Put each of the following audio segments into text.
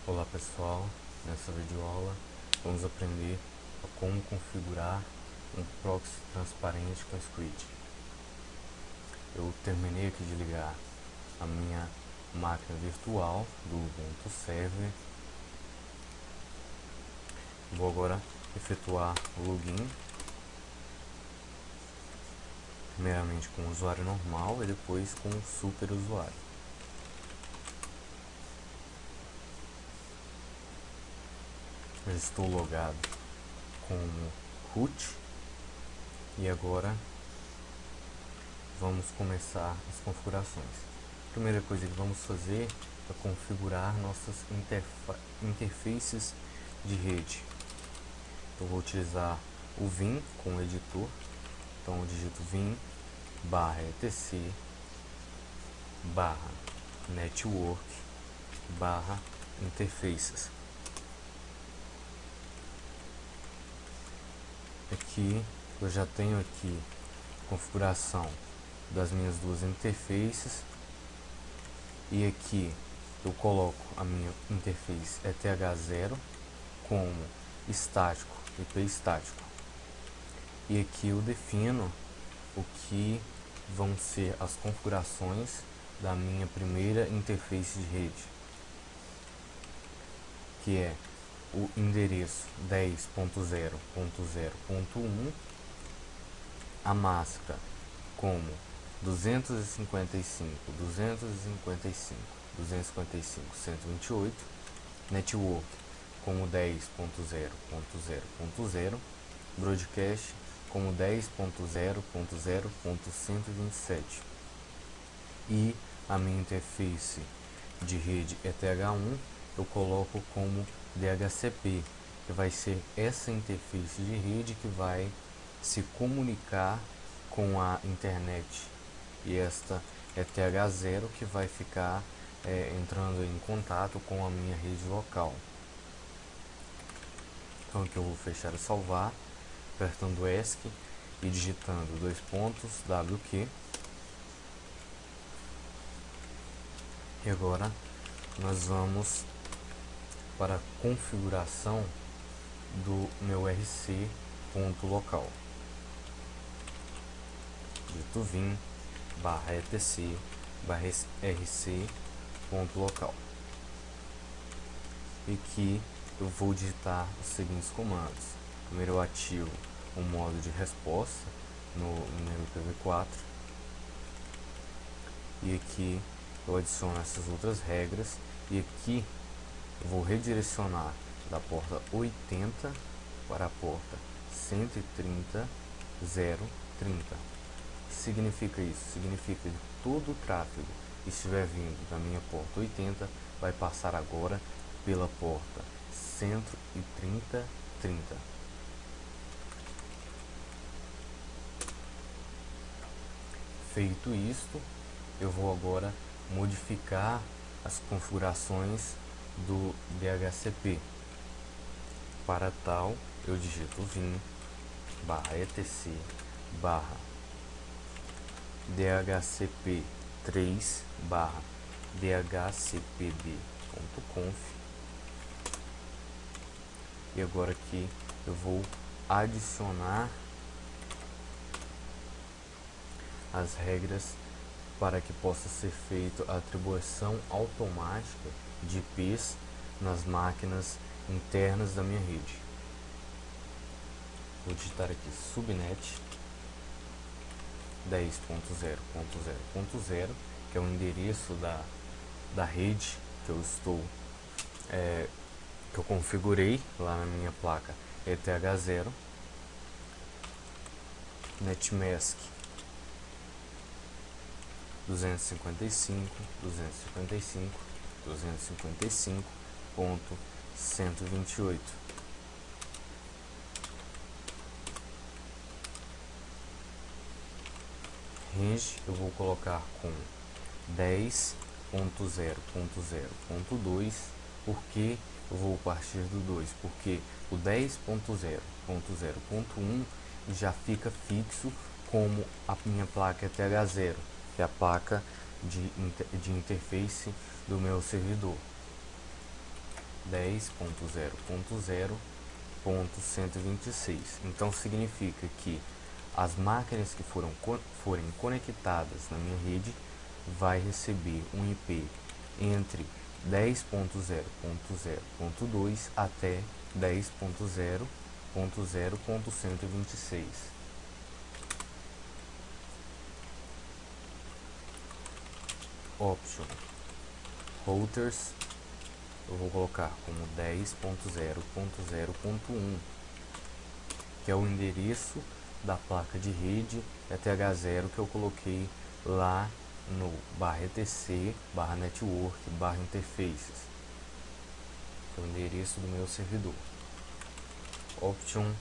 Olá pessoal, nessa videoaula vamos aprender a como configurar um proxy transparente com Squid. Eu terminei aqui de ligar a minha máquina virtual do Ubuntu Server. Vou agora efetuar o login, primeiramente com o usuário normal e depois com o super usuário. Eu estou logado como root e agora vamos começar as configurações. A primeira coisa que vamos fazer é configurar nossas interfaces de rede. Eu vou utilizar o Vim como editor, então eu digito vim /etc /network /interfaces. Aqui eu já tenho aqui configuração das minhas duas interfaces e aqui eu coloco a minha interface ETH0 como estático, IP estático, e aqui eu defino o que vão ser as configurações da minha primeira interface de rede, que é o endereço 10.0.0.1, a máscara como 255.255.255.128, network como 10.0.0.0.0, broadcast como 10.0.0.127 e a minha interface de rede ETH1 eu coloco como DHCP, que vai ser essa interface de rede que vai se comunicar com a internet, e esta ETH0 que vai ficar entrando em contato com a minha rede local. Então aqui eu vou fechar e salvar, apertando ESC e digitando WQ. E agora nós vamos para a configuração do meu rc.local. Digito vim /etc /rc.local. E aqui eu vou digitar os seguintes comandos. Primeiro eu ativo o modo de resposta no meu IPv4 e aqui eu adiciono essas outras regras, e aqui eu vou redirecionar da porta 80 para a porta 130.0.30. O que significa isso? Significa que todo o tráfego que estiver vindo da minha porta 80 vai passar agora pela porta 130.30. Feito isto, eu vou agora modificar as configurações do DHCP. Para tal, eu digito vim /etc /dhcp3 /dhcpd.conf, e agora aqui eu vou adicionar as regras para que possa ser feita a atribuição automática de IPs nas máquinas internas da minha rede. Vou digitar aqui subnet 10.0.0.0, que é o endereço da rede que eu estou que eu configurei lá na minha placa ETH0, netmask 255.255.255.128. Range eu vou colocar com 10.0.0.2, porque eu vou partir do 2, porque o 10.0.0.1 já fica fixo como a minha placa ETH0, que é a placa de interface do meu servidor. 10.0.0.126. Então significa que as máquinas que forem conectadas na minha rede vai receber um IP entre 10.0.0.2 até 10.0.0.126. Option routers eu vou colocar como 10.0.0.1, que é o endereço da placa de rede ETH0 que eu coloquei lá no /etc, /network, /interfaces, que é o endereço do meu servidor. Option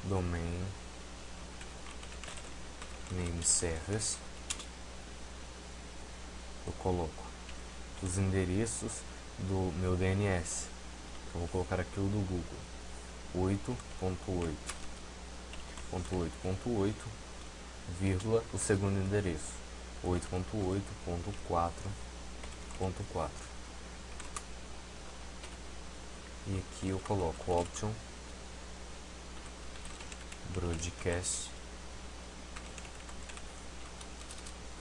domain name service, eu coloco os endereços do meu DNS. Eu vou colocar aqui o do Google, 8.8.8.8, vírgula, o segundo endereço, 8.8.4.4. E aqui eu coloco option broadcast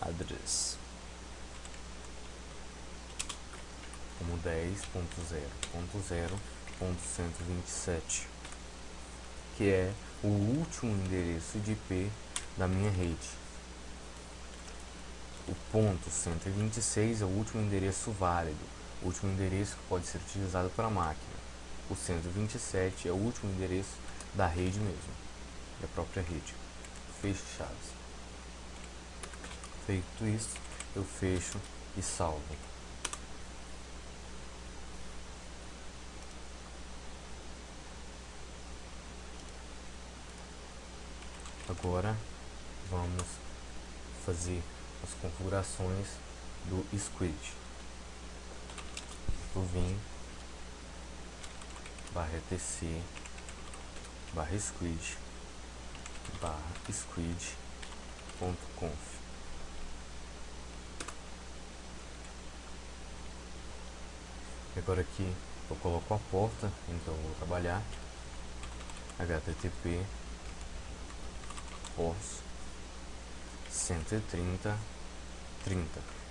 address como 10.0.0.127, que é o último endereço de IP da minha rede. O ponto 126 é o último endereço válido, o último endereço que pode ser utilizado para a máquina. O 127 é o último endereço da rede mesmo, da própria rede. Fecho chaves. Feito isso, eu fecho e salvo. Agora vamos fazer as configurações do squid. Eu vim /etc /squid /squid.conf. Agora aqui eu coloco a porta em que eu vou trabalhar, http ports 130.30.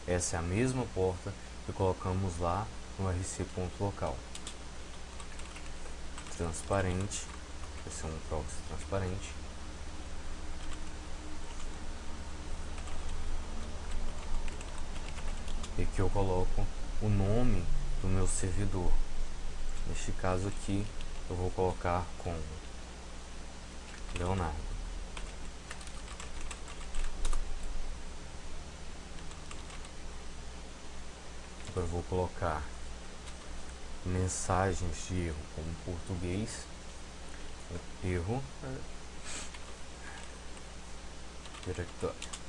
Essa é a mesma porta que colocamos lá no rc.local. Transparente, esse é um proxy transparente. E aqui eu coloco o nome do meu servidor. Neste caso aqui eu vou colocar com Leonardo. Agora eu vou colocar mensagens de erro como português, erro, diretório.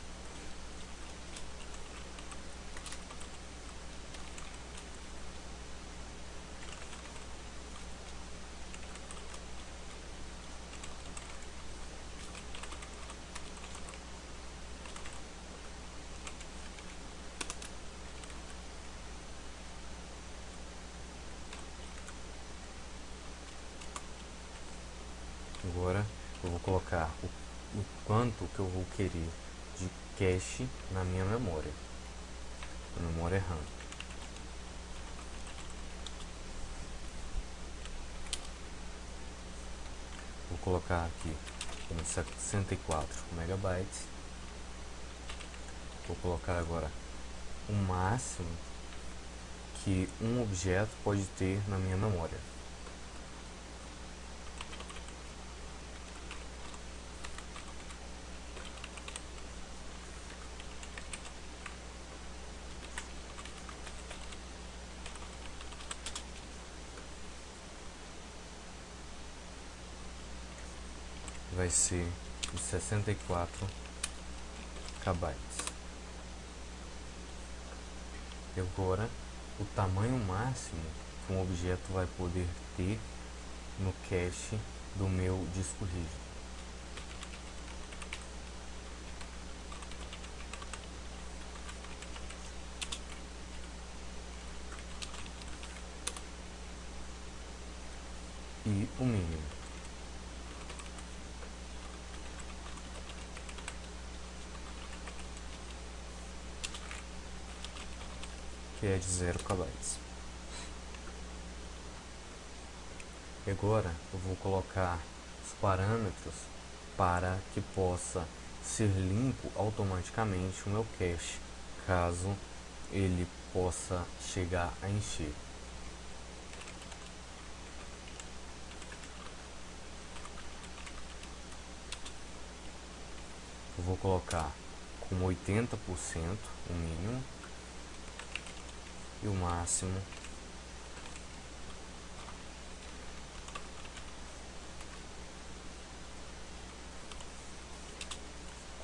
Agora eu vou colocar o quanto que eu vou querer de cache na minha memória, RAM. Vou colocar aqui como 64 MB. Vou colocar agora o máximo que um objeto pode ter na minha memória. Vai ser de 64 KB. E agora, o tamanho máximo que um objeto vai poder ter no cache do meu disco rígido. e o mínimo. Que é de 0 KB. Agora eu vou colocar os parâmetros para que possa ser limpo automaticamente o meu cache, caso ele possa chegar a encher. Eu vou colocar como 80% o mínimo e o máximo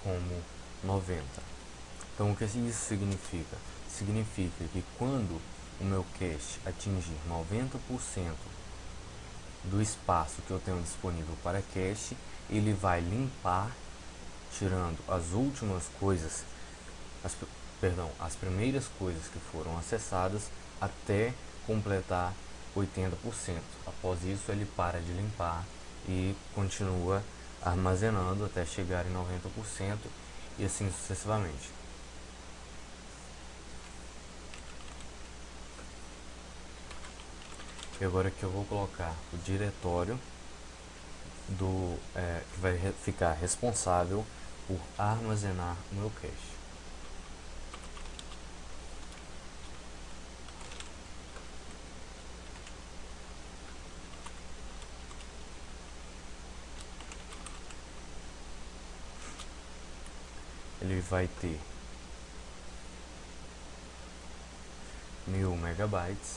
como 90%. Então o que isso significa? Significa que quando o meu cache atingir 90% do espaço que eu tenho disponível para cache, ele vai limpar, tirando as últimas coisas, as primeiras coisas que foram acessadas até completar 80%. Após isso ele para de limpar e continua armazenando até chegar em 90% e assim sucessivamente. E agora que eu vou colocar o diretório que vai ficar responsável por armazenar o meu cache. Ele vai ter 1000 megabytes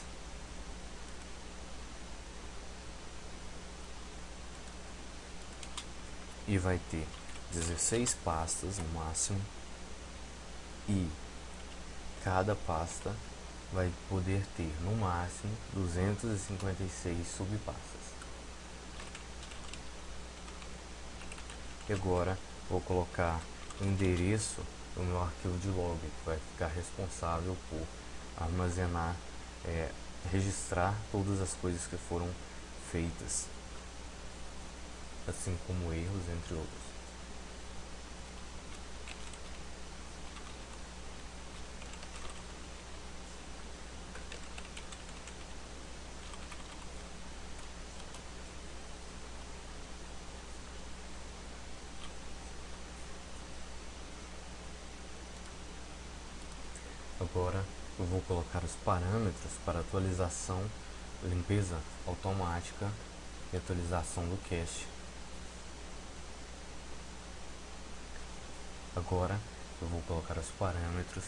e vai ter 16 pastas no máximo, e cada pasta vai poder ter no máximo 256 subpastas. E agora vou colocar o endereço do meu arquivo de log, que vai ficar responsável por armazenar, registrar todas as coisas que foram feitas, assim como erros, entre outros. Agora eu vou colocar os parâmetros para atualização, limpeza automática e atualização do cache. Agora eu vou colocar os parâmetros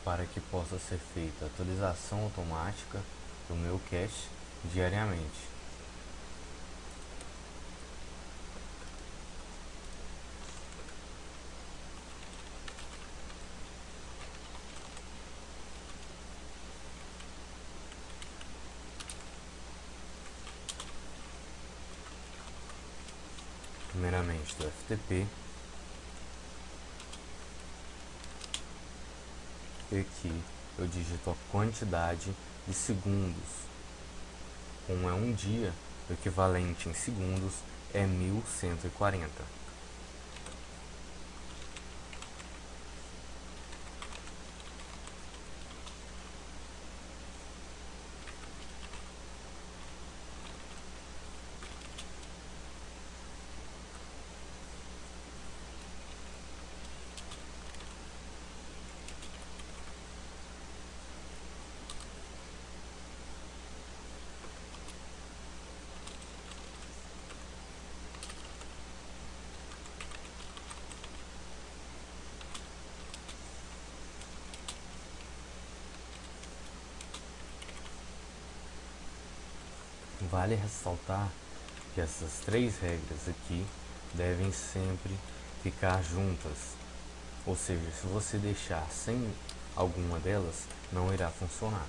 para que possa ser feita a atualização automática do meu cache diariamente. Primeiramente do FTP, e aqui eu digito a quantidade de segundos. Como é um dia, o equivalente em segundos é 1140. Vale ressaltar que essas três regras aqui devem sempre ficar juntas, ou seja, se você deixar sem alguma delas, não irá funcionar.